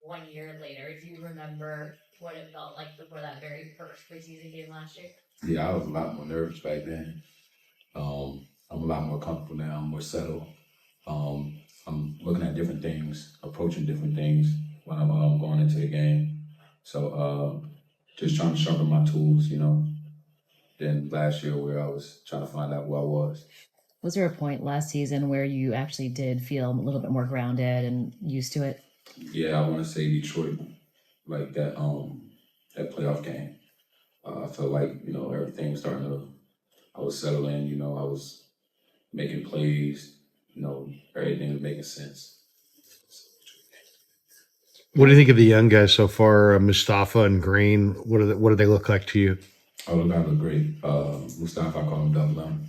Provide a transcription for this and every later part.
1 year later, do you remember what it felt like before that very first preseason game last year? Yeah, I was a lot more nervous back then. I'm a lot more comfortable now. I'm more settled. I'm looking at different things, approaching different things when I'm going into the game. So just trying to sharpen my tools, Then last year where I was trying to find out who I was. Was there a point last season where you actually did feel a little bit more grounded and used to it? Yeah, I want to say Detroit, like that playoff game. I felt like, everything was starting to, I was settling, I was making plays, everything was making sense. What do you think of the young guys so far, Mustafa and Green? What do they look like to you? Oh, the guys look great. Mustafa, I call him Double M.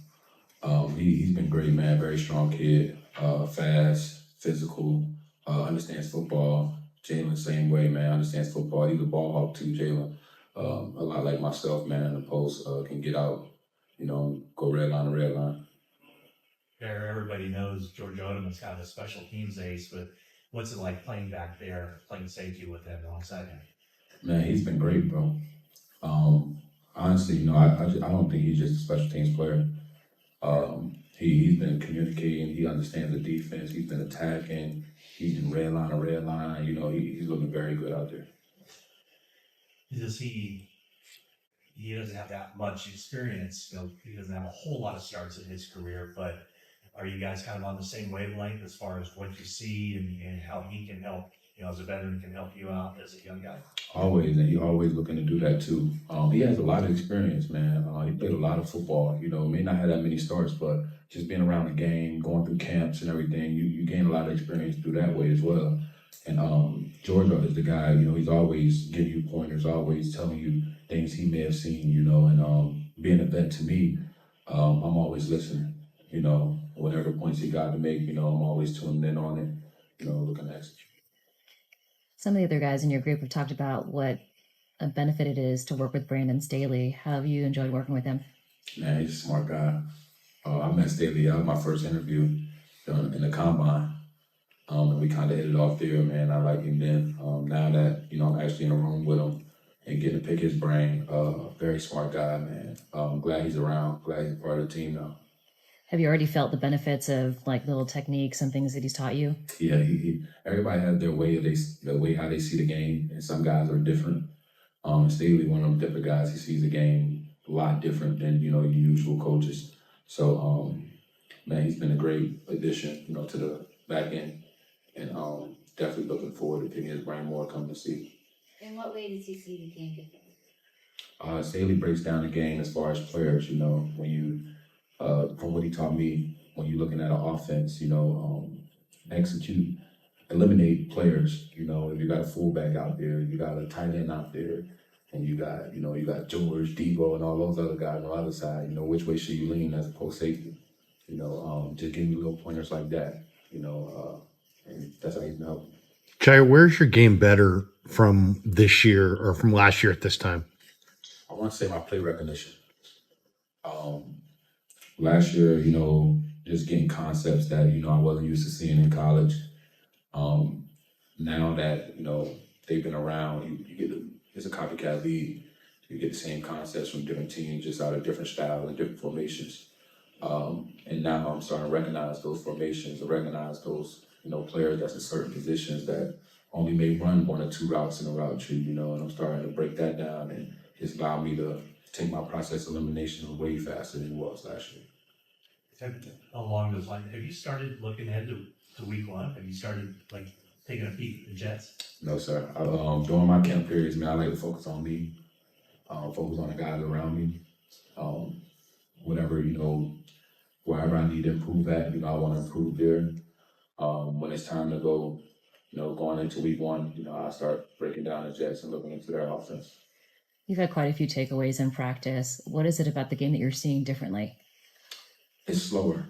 He's been great, man. Very strong kid, fast, physical, understands football. Jalen, same way, man. Understands football. He's a ball hawk too, Jalen. A lot like myself, man. In the post, can get out, go red line to red line. Everybody knows George Odom is kind of a special teams ace, but what's it like playing back there, playing safety with him alongside him? Man, he's been great, bro. Honestly, I don't think he's just a special teams player. He's been communicating. He understands the defense. He's been attacking. He's in red line to red line. He's looking very good out there. He doesn't have that much experience. He doesn't have a whole lot of starts in his career, but are you guys kind of on the same wavelength as far as what you see and how he can help, as a veteran can help you out as a young guy? Always, and he's always looking to do that too. He has a lot of experience, man. He played a lot of football. May not have that many starts, but just being around the game, going through camps and everything, you gain a lot of experience through that way as well. And Georgia is the guy, he's always giving you pointers, always telling you things he may have seen, and being a vet to me, I'm always listening, whatever points he got to make, I'm always tuned in on it, looking to execute. Some of the other guys in your group have talked about what a benefit it is to work with Brandon Staley. How have you enjoyed working with him? Man, he's a smart guy. I met Staley. That was my first interview in the combine. And we kind of hit it off there, man. I like him then. Now that, I'm actually in a room with him and getting to pick his brain, very smart guy, man. Glad he's around. Glad he's part of the team now. Have you already felt the benefits of like little techniques and things that he's taught you? Yeah, everybody has their way how they see the game, and some guys are different. Staley, one of them different guys. He sees the game a lot different than your usual coaches. So, man, he's been a great addition, to the back end, and definitely looking forward to picking his brain more coming to see. In what way does he see the game differently? Staley breaks down the game as far as players. When you from what he taught me, when you're looking at an offense, eliminate players. If you got a fullback out there, you got a tight end out there, and you got George, Debo, and all those other guys on the other side. Which way should you lean as a post safety? Just giving you little pointers like that. And that's how you can help. Ji'Ayir, where's your game better from this year or from last year at this time? I want to say my play recognition. Last year, just getting concepts that, I wasn't used to seeing in college. Now that, they've been around, it's a copycat league. You get the same concepts from different teams, just out of different styles and different formations. And now I'm starting to recognize those formations and recognize those, players that's in certain positions that only may run one or two routes in a route tree, and I'm starting to break that down, and it's allowed me to take my process elimination way faster than it was last year. Along those lines, have you started looking ahead to week one? Have you started taking a peek at the Jets? No, sir. During my camp periods, man, I like to focus on me, focus on the guys around me. Whatever, wherever I need to improve at, I want to improve there. When it's time to go, going into week one, I start breaking down the Jets and looking into their offense. You've had quite a few takeaways in practice. What is it about the game that you're seeing differently? It's slower.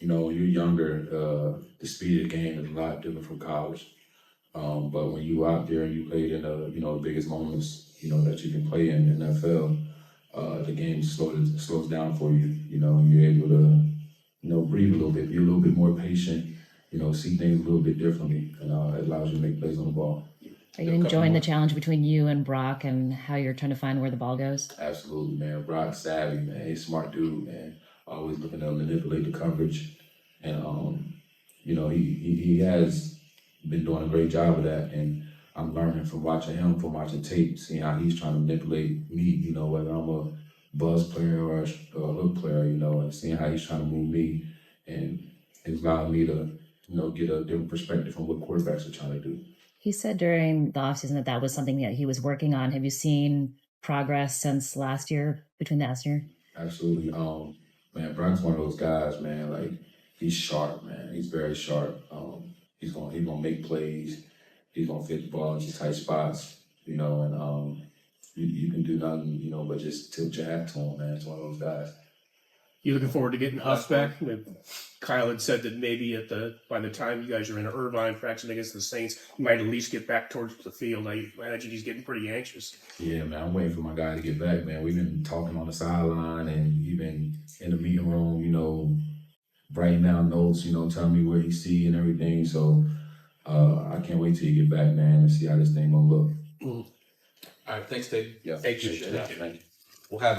When you're younger, the speed of the game is a lot different from college. But when you out there and you played in the biggest moments, that you can play in the NFL, the game slows down for you. You're able to, breathe a little bit, be a little bit more patient, see things a little bit differently, and it allows you to make plays on the ball. Are you enjoying the challenge between you and Brock and how you're trying to find where the ball goes? Absolutely, man. Brock's savvy, man. He's a smart dude, man. Always looking to manipulate the coverage, and you know, he has been doing a great job of that, and I'm learning from watching him, from watching tape, seeing how he's trying to manipulate me. You know, whether I'm a buzz player or a hook player, you know, and seeing how he's trying to move me, and it's allowed me to, you know, get a different perspective from what quarterbacks are trying to do. He said during the offseason that that was something that he was working on. Have you seen progress since last year, between last year? Absolutely. Man, Brock's one of those guys, man. Like, he's sharp, man. He's very sharp. He's gonna make plays. He's gonna fit the ball into tight spots, you know. And you can do nothing, you know, but just tilt your hat to him, man. It's one of those guys. You looking forward to getting Huff back? I mean, Kyle had said that maybe by the time you guys are in Irvine practicing against the Saints, you might at least get back towards the field. I imagine he's getting pretty anxious. Yeah, man. I'm waiting for my guy to get back, man. We've been talking on the sideline, and even in the meeting room, you know, writing down notes, you know, telling me where he see and everything. So I can't wait till you get back, man, and see how this thing gonna look. All right, thanks, Dave. Yeah, Thank you. Appreciate it. Thank you. We'll have